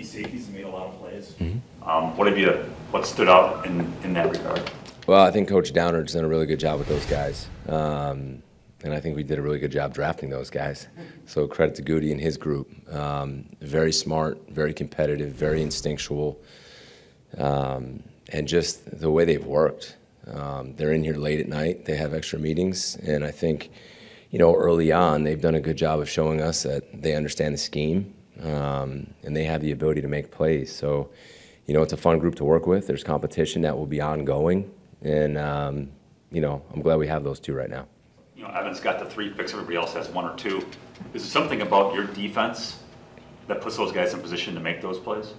rookie safeties and made a lot of plays. Mm-hmm. What stood out in that regard? Well, I think Coach Downer's done a really good job with those guys. And I think we did a really good job drafting those guys. So credit to Goody and his group. Very smart, very competitive, very instinctual. And just the way they've worked. They're in here late at night. They have extra meetings. And I think, early on, they've done a good job of showing us that they understand the scheme. And they have the ability to make plays. So, it's a fun group to work with. There's competition that will be ongoing. And, I'm glad we have those two right now. Evan's got the 3 picks. Everybody else has 1 or 2. Is there something about your defense that puts those guys in position to make those plays?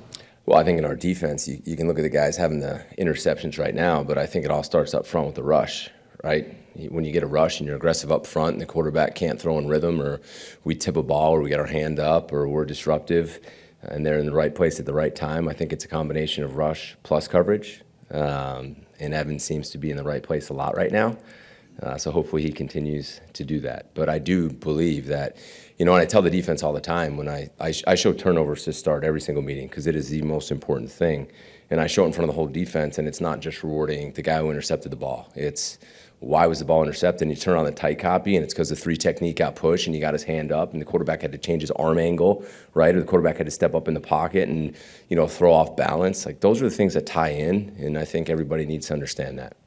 Well, I think in our defense, you can look at the guys having the interceptions right now, but I think it all starts up front with the rush, right? When you get a rush and you're aggressive up front and the quarterback can't throw in rhythm, or we tip a ball, or we get our hand up, or we're disruptive, and they're in the right place at the right time, I think it's a combination of rush plus coverage. And Evan seems to be in the right place a lot right now. So hopefully he continues to do that. But I do believe that, and I tell the defense all the time when I show turnovers to start every single meeting, because it is the most important thing. And I show it in front of the whole defense, and it's not just rewarding the guy who intercepted the ball. It's why was the ball intercepted, and you turn on the tight copy, and it's because the 3 technique got pushed, and he got his hand up, and the quarterback had to change his arm angle, right? Or the quarterback had to step up in the pocket and, throw off balance. Like, those are the things that tie in, and I think everybody needs to understand that.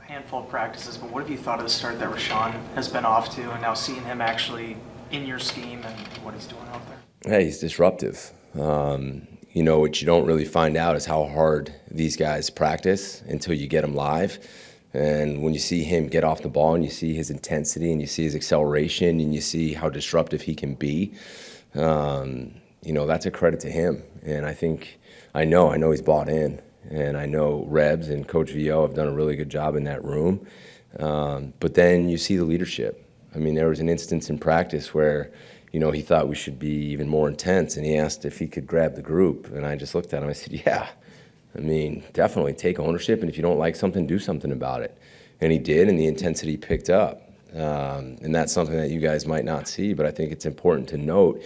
Handful of practices, but what have you thought of the start that Rashawn has been off to, and now seeing him actually in your scheme and what he's doing out there? Hey, he's disruptive. What you don't really find out is how hard these guys practice until you get them live. And when you see him get off the ball and you see his intensity and you see his acceleration and you see how disruptive he can be, that's a credit to him. And I know he's bought in. And I know Rebs and Coach VO have done a really good job in that room. But then you see the leadership. I mean, there was an instance in practice where, he thought we should be even more intense, and he asked if he could grab the group. And I just looked at him, I said, yeah. I mean, definitely take ownership, and if you don't like something, do something about it. And he did, and the intensity picked up. And that's something that you guys might not see, but I think it's important to note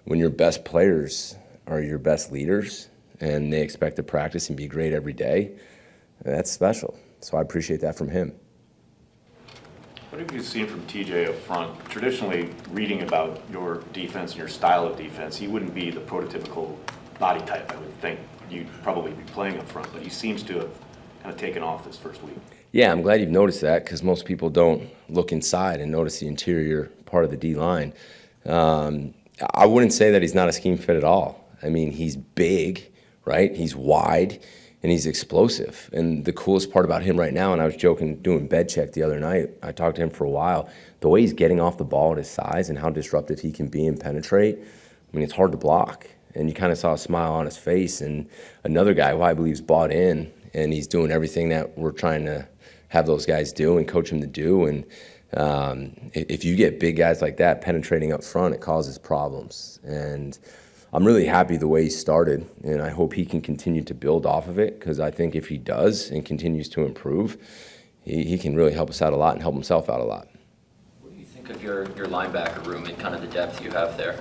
when your best players are your best leaders, and they expect to practice and be great every day, that's special. So I appreciate that from him. What have you seen from TJ up front? Traditionally, reading about your defense and your style of defense, he wouldn't be the prototypical body type I would think you'd probably be playing up front, but he seems to have kind of taken off this first week. Yeah, I'm glad you've noticed that, because most people don't look inside and notice the interior part of the D-line. I wouldn't say that he's not a scheme fit at all. I mean, he's big, right? He's wide, and he's explosive. And the coolest part about him right now, and I was joking, doing bed check the other night, I talked to him for a while, the way he's getting off the ball at his size and how disruptive he can be and penetrate, I mean, it's hard to block. And you kind of saw a smile on his face. And another guy who I believe is bought in, and he's doing everything that we're trying to have those guys do and coach him to do. And if you get big guys like that penetrating up front, it causes problems. And I'm really happy the way he started, and I hope he can continue to build off of it, because I think if he does and continues to improve, he can really help us out a lot and help himself out a lot. What do you think of your linebacker room and kind of the depth you have there?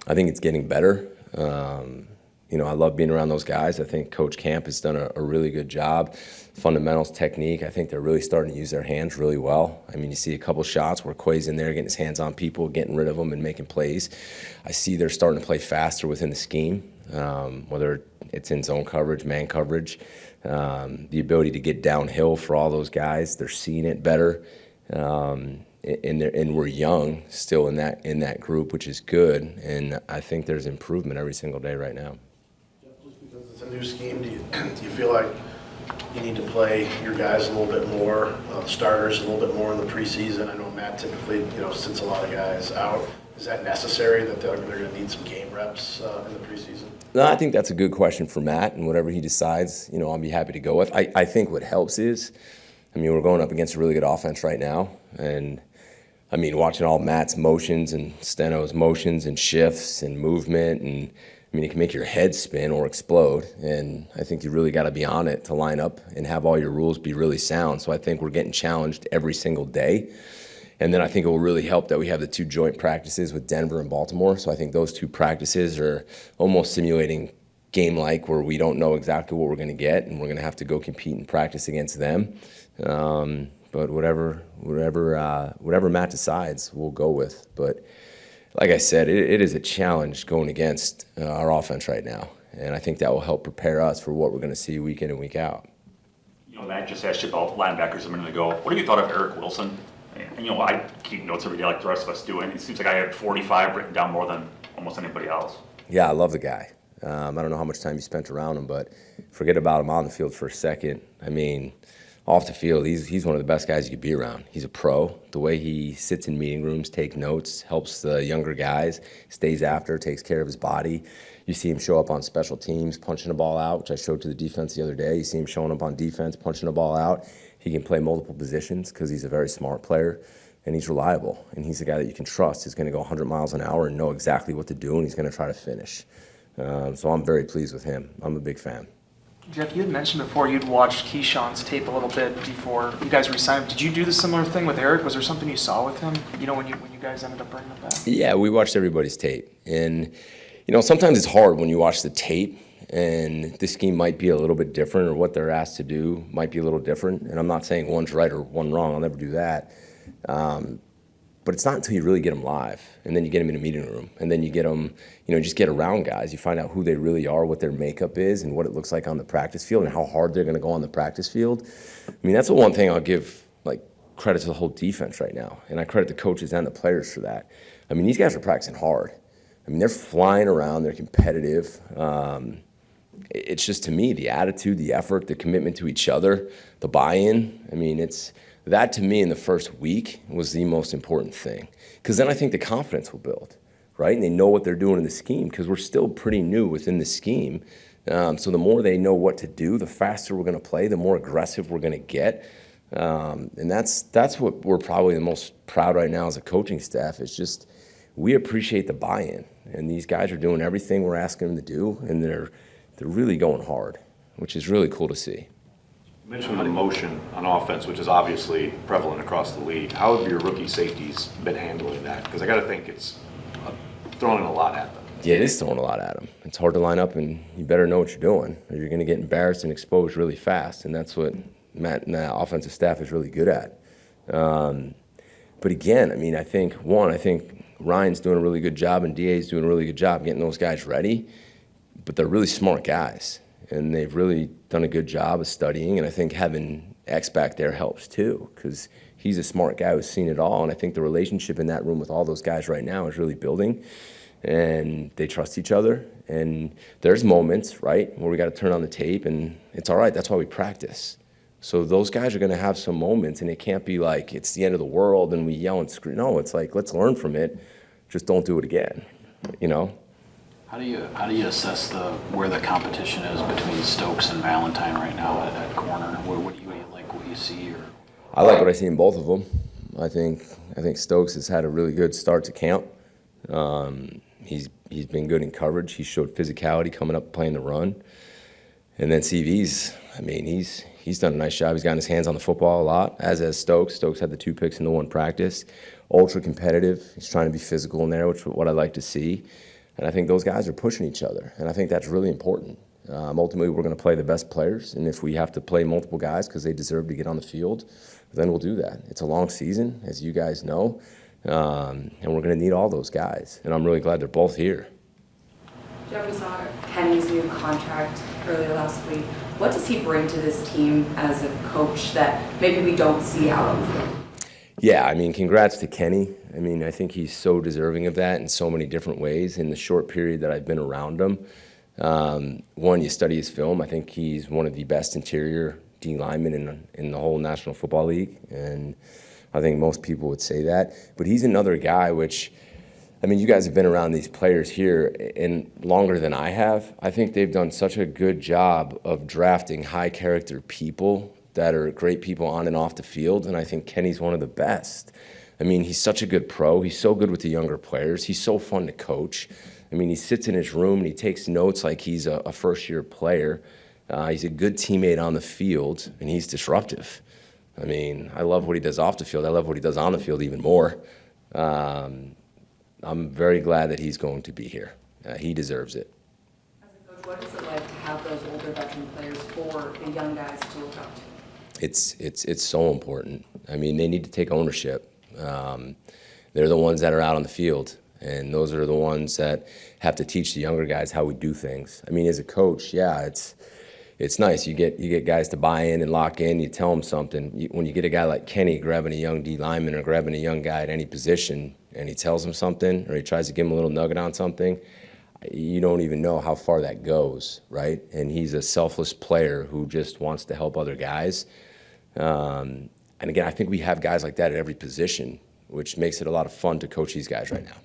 I think it's getting better. I love being around those guys. I think Coach Camp has done a really good job. Fundamentals, technique, I think they're really starting to use their hands really well. I mean, you see a couple shots where Quay's in there getting his hands on people, getting rid of them and making plays. I see they're starting to play faster within the scheme, whether it's in zone coverage, man coverage, the ability to get downhill for all those guys. They're seeing it better. And we're young still in that group, which is good. And I think there's improvement every single day right now. Just because it's a new scheme, do you feel like you need to play your guys a little bit more, starters a little bit more in the preseason? I know Matt typically, sits a lot of guys out. Is that necessary that they're going to need some game reps in the preseason? No, I think that's a good question for Matt, and whatever he decides, I'll be happy to go with. I think what helps is, we're going up against a really good offense right now, and watching all Matt's motions and Steno's motions and shifts and movement, and it can make your head spin or explode. And I think you really got to be on it to line up and have all your rules be really sound. So I think we're getting challenged every single day. And then I think it will really help that we have the 2 joint practices with Denver and Baltimore. So I think those 2 practices are almost simulating game-like, where we don't know exactly what we're going to get, and we're going to have to go compete and practice against them. But whatever Matt decides, we'll go with. But like I said, it is a challenge going against our offense right now, and I think that will help prepare us for what we're going to see week in and week out. You know, Matt just asked you about linebackers a minute ago. What have you thought of Eric Wilson? And, you know, I keep notes every day like the rest of us do, and it seems like I have 45 written down more than almost anybody else. Yeah, I love the guy. I don't know how much time you spent around him, but forget about him on the field for a second. I mean, off the field, he's one of the best guys you could be around. He's a pro. The way he sits in meeting rooms, takes notes, helps the younger guys, stays after, takes care of his body. You see him show up on special teams, punching the ball out, which I showed to the defense the other day. You see him showing up on defense, punching the ball out. He can play multiple positions because he's a very smart player, and he's reliable. And he's a guy that you can trust. He's going to go 100 miles an hour and know exactly what to do, and he's going to try to finish. So I'm very pleased with him. I'm a big fan. Jeff, you had mentioned before you'd watched Keyshawn's tape a little bit before you guys re-signed him. Did you do the similar thing with Eric? Was there something you saw with him, you know, when you guys ended up bringing him back? Yeah, we watched everybody's tape. And, you know, sometimes it's hard when you watch the tape and the scheme might be a little bit different, or what they're asked to do might be a little different. And I'm not saying one's right or one wrong. I'll never do that. But it's not until you really get them live, and then you get them in a meeting room, and then you get them, you know, just get around guys. You find out who they really are, what their makeup is, and what it looks like on the practice field, and how hard they're going to go on the practice field. I mean, that's the one thing I'll give, like, credit to the whole defense right now, and I credit the coaches and the players for that. I mean, these guys are practicing hard. I mean, they're flying around, they're competitive. It's just, to me, the attitude, the effort, the commitment to each other, the buy-in. I mean, that to me in the first week was the most important thing, because then I think the confidence will build, right? And they know what they're doing in the scheme, because we're still pretty new within the scheme. So the more they know what to do, the faster we're going to play, the more aggressive we're going to get. And that's what we're probably the most proud right now as a coaching staff, is just we appreciate the buy-in. And these guys are doing everything we're asking them to do, and they're really going hard, which is really cool to see. You mentioned emotion on offense, which is obviously prevalent across the league. How have your rookie safeties been handling that? Because I got to think it's throwing a lot at them. Yeah, it is throwing a lot at them. It's hard to line up, and you better know what you're doing, or you're going to get embarrassed and exposed really fast, and that's what Matt and the offensive staff is really good at. But again, I mean, I think Ryan's doing a really good job, and DA's doing a really good job getting those guys ready, but they're really smart guys. And they've really done a good job of studying, and I think having X back there helps too, because he's a smart guy who's seen it all, and I think the relationship in that room with all those guys right now is really building, and they trust each other. And there's moments, right, where we got to turn on the tape, and it's all right. That's why we practice. So those guys are going to have some moments, and it can't be like it's the end of the world and we yell and scream. No, it's like, let's learn from it. Just don't do it again, you know? How do you assess where the competition is between Stokes and Valentine right now at corner? What do you like? What you see? Or I like what I see in both of them. I think Stokes has had a really good start to camp. He's been good in coverage. He showed physicality coming up playing the run. And then CV's, I mean, he's done a nice job. He's gotten his hands on the football a lot, as has Stokes. Stokes had the 2 picks in the 1 practice. Ultra competitive. He's trying to be physical in there, which is what I like to see. And I think those guys are pushing each other, and I think that's really important. Ultimately, we're going to play the best players, and if we have to play multiple guys because they deserve to get on the field, then we'll do that. It's a long season, as you guys know, and we're going to need all those guys, and I'm really glad they're both here. Jeff, we saw Kenny's new contract earlier last week. What does he bring to this team as a coach that maybe we don't see out on the field? Yeah, I mean, congrats to Kenny. I mean, I think he's so deserving of that in so many different ways in the short period that I've been around him. One, you study his film. I think he's one of the best interior D linemen in the whole National Football League, and I think most people would say that. But he's another guy which, I mean, you guys have been around these players here and longer than I have. I think they've done such a good job of drafting high-character people that are great people on and off the field, and I think Kenny's one of the best. I mean, he's such a good pro. He's so good with the younger players. He's so fun to coach. I mean, he sits in his room and he takes notes like he's a first-year player. He's a good teammate on the field, and he's disruptive. I mean, I love what he does off the field. I love what he does on the field even more. I'm very glad that he's going to be here. He deserves it. As a coach, what is it like to have those older veteran players for the young guys to look up to? It's so important. I mean, they need to take ownership. They're the ones that are out on the field, and those are the ones that have to teach the younger guys how we do things. I mean, as a coach, yeah, it's nice. You get guys to buy in and lock in. You tell them something. When you get a guy like Kenny grabbing a young D lineman or grabbing a young guy at any position, and he tells him something or he tries to give him a little nugget on something, you don't even know how far that goes, right? And he's a selfless player who just wants to help other guys. And again, I think we have guys like that at every position, which makes it a lot of fun to coach these guys right now.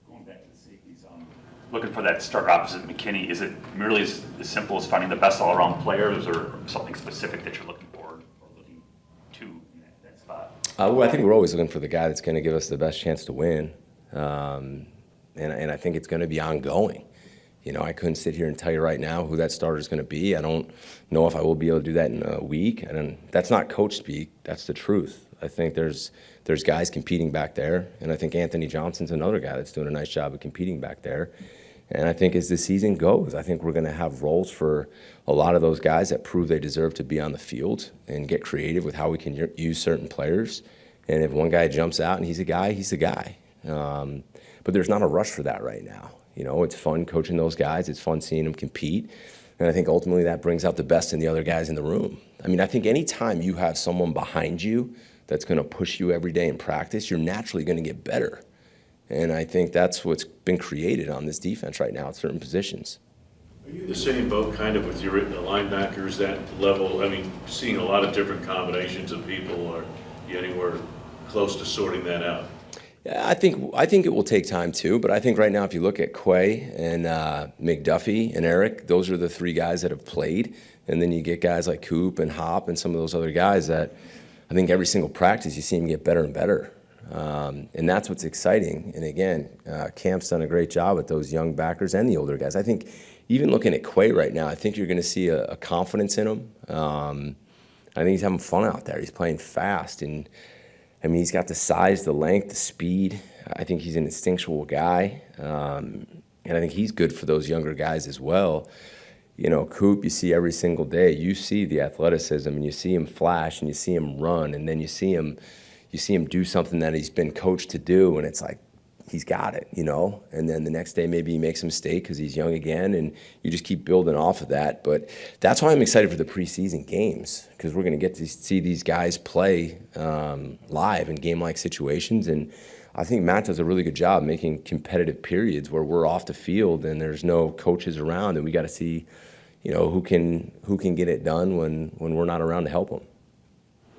Going back to the safeties, looking for that starter opposite McKinney, is it merely as simple as finding the best all-around players, or something specific that you're looking for or looking to in that spot? Well, I think we're always looking for the guy that's going to give us the best chance to win. And I think it's going to be ongoing. You know, I couldn't sit here and tell you right now who that starter is going to be. I don't know if I will be able to do that in a week. And that's not coach speak. That's the truth. I think there's guys competing back there, and I think Anthony Johnson's another guy that's doing a nice job of competing back there. And I think as the season goes, I think we're going to have roles for a lot of those guys that prove they deserve to be on the field and get creative with how we can use certain players. And if one guy jumps out and he's a guy, he's a guy. But there's not a rush for that right now. You know, it's fun coaching those guys. It's fun seeing them compete. And I think ultimately that brings out the best in the other guys in the room. I mean, I think anytime you have someone behind you that's going to push you every day in practice, you're naturally going to get better. And I think that's what's been created on this defense right now at certain positions. Are you in the same boat kind of with your linebackers, that level? I mean, seeing a lot of different combinations of people, are you anywhere close to sorting that out? Yeah, I think it will take time too, but I think right now if you look at Quay and McDuffie and Eric, those are the three guys that have played. And then you get guys like Coop and Hop and some of those other guys that I think every single practice you see them get better and better. And that's what's exciting. And again, Camp's done a great job with those young backers and the older guys. I think even looking at Quay right now, I think you're going to see a confidence in him. I think he's having fun out there. He's playing fast, and I mean, he's got the size, the length, the speed. I think he's an instinctual guy, and I think he's good for those younger guys as well. You know, Coop, you see every single day. You see the athleticism, and you see him flash, and you see him run, and then you see him do something that he's been coached to do, and it's like he's got it, you know. And then the next day maybe he makes a mistake because he's young again, and you just keep building off of that. But that's why I'm excited for the preseason games, because we're going to get to see these guys play live in game-like situations. And I think Matt does a really good job making competitive periods where we're off the field and there's no coaches around, and we got to see, you know, who can get it done when we're not around to help them.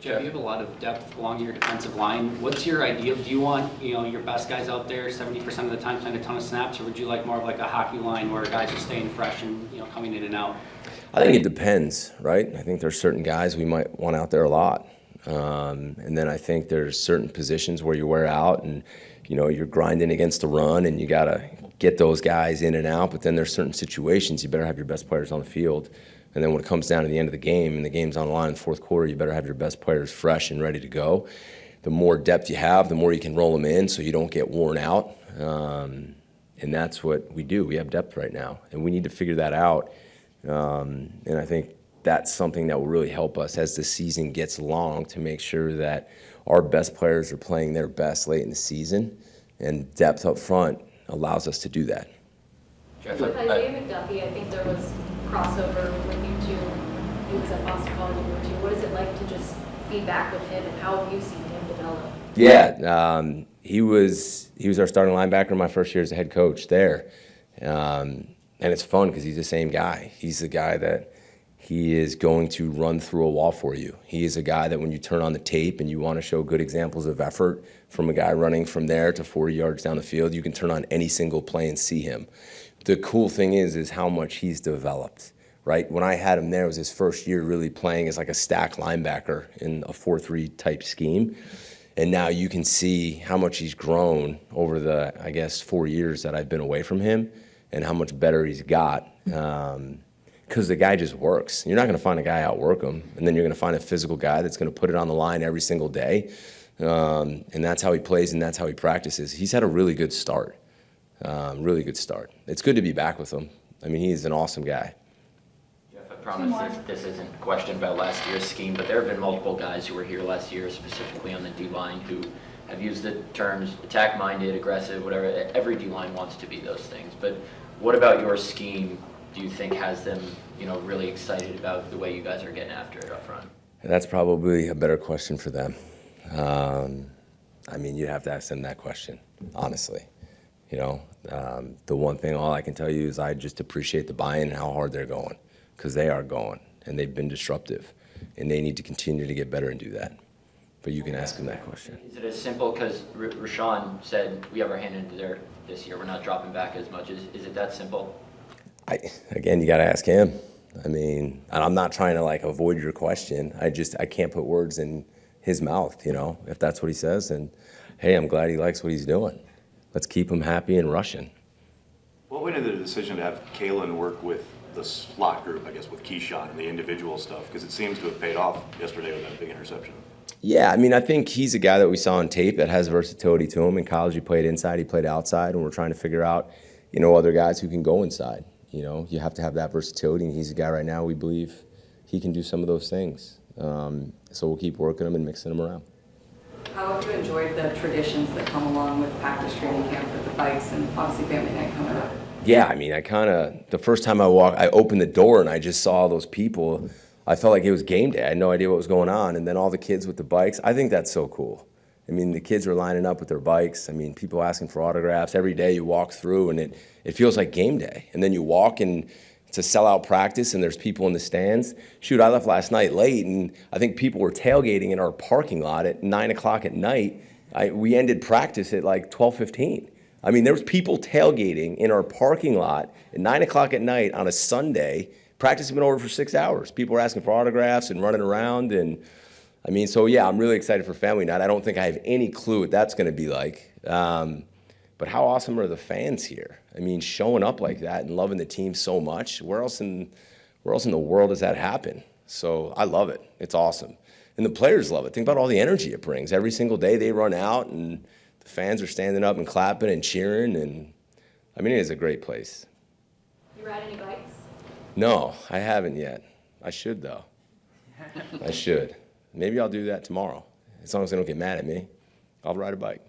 Jeff, you have a lot of depth along your defensive line. What's your ideal? Do you want, you know, your best guys out there 70% of the time playing a ton of snaps, or would you like more of like a hockey line where guys are staying fresh and, you know, coming in and out? I think it depends, right? I think there's certain guys we might want out there a lot. And then I think there's certain positions where you wear out and, you know, you're grinding against the run and you got to get those guys in and out. But then there's certain situations you better have your best players on the field. And then when it comes down to the end of the game and the game's on the line in the fourth quarter, you better have your best players fresh and ready to go. The more depth you have, the more you can roll them in so you don't get worn out. And that's what we do. We have depth right now, and we need to figure that out. And I think that's something that will really help us as the season gets long to make sure that our best players are playing their best late in the season, and depth up front allows us to do that. With Isaiah McDuffie, I think there was crossover with you two. He was at Boston College, you were too. What is it like to just be back with him, and how have you seen him develop? Yeah, he was our starting linebacker my first year as a head coach there. And it's fun because he's the same guy. He's the guy that he is going to run through a wall for you. He is a guy that when you turn on the tape and you want to show good examples of effort from a guy running from there to 40 yards down the field, you can turn on any single play and see him. The cool thing is how much he's developed, right? When I had him there, it was his first year really playing as like a stack linebacker in a 4-3 type scheme. And now you can see how much he's grown over the, I guess, 4 years that I've been away from him and how much better he's got. And because the guy just works. You're not going to find a guy outwork him, and then you're going to find a physical guy that's going to put it on the line every single day, and that's how he plays and that's how he practices. He's had a really good start, really good start. It's good to be back with him. I mean, he's an awesome guy. Jeff, I promise this isn't a question about last year's scheme, but there have been multiple guys who were here last year, specifically on the D-line, who have used the terms attack-minded, aggressive, whatever. Every D-line wants to be those things. But what about your scheme do you think has them, really excited about the way you guys are getting after it up front? And that's probably a better question for them. I mean, you'd have to ask them that question, honestly. The one thing, all I can tell you is I just appreciate the buy-in and how hard they're going, because they are going, and they've been disruptive, and they need to continue to get better and do that. But you can ask them that question. Is it as simple, because Rashawn said we have our hand into there this year, we're not dropping back as much. Is it that simple? Again, you got to ask him. I mean, and I'm not trying to avoid your question. I can't put words in his mouth, if that's what he says. And hey, I'm glad he likes what he's doing. Let's keep him happy and rushing. What went into the decision to have Kalen work with the slot group, I guess, with Keyshawn and the individual stuff? Because it seems to have paid off yesterday with that big interception. Yeah, I mean, I think he's a guy that we saw on tape that has versatility to him. In college, he played inside, he played outside, and we're trying to figure out, other guys who can go inside. You have to have that versatility, and he's a guy right now we believe he can do some of those things. So we'll keep working him and mixing him around. How have you enjoyed the traditions that come along with practice training camp with the bikes and obviously family night coming up? Yeah, I mean, the first time I opened the door and I just saw all those people, I felt like it was game day. I had no idea what was going on. And then all the kids with the bikes, I think that's so cool. I mean, the kids are lining up with their bikes. I mean, people asking for autographs. Every day you walk through and it feels like game day. And then you walk and it's a sellout practice and there's people in the stands. Shoot, I left last night late and I think people were tailgating in our parking lot at 9 o'clock at night. We ended practice at 12:15. I mean, there was people tailgating in our parking lot at 9 o'clock at night on a Sunday. Practice had been over for 6 hours. People were asking for autographs and running around. And I mean, so yeah, I'm really excited for family night. I don't think I have any clue what that's going to be like. But how awesome are the fans here? I mean, showing up like that and loving the team so much. Where else in the world does that happen? So I love it. It's awesome. And the players love it. Think about all the energy it brings. Every single day they run out and the fans are standing up and clapping and cheering. And I mean, it is a great place. You ride any bikes? No, I haven't yet. I should, though. I should. Maybe I'll do that tomorrow. As long as they don't get mad at me, I'll ride a bike.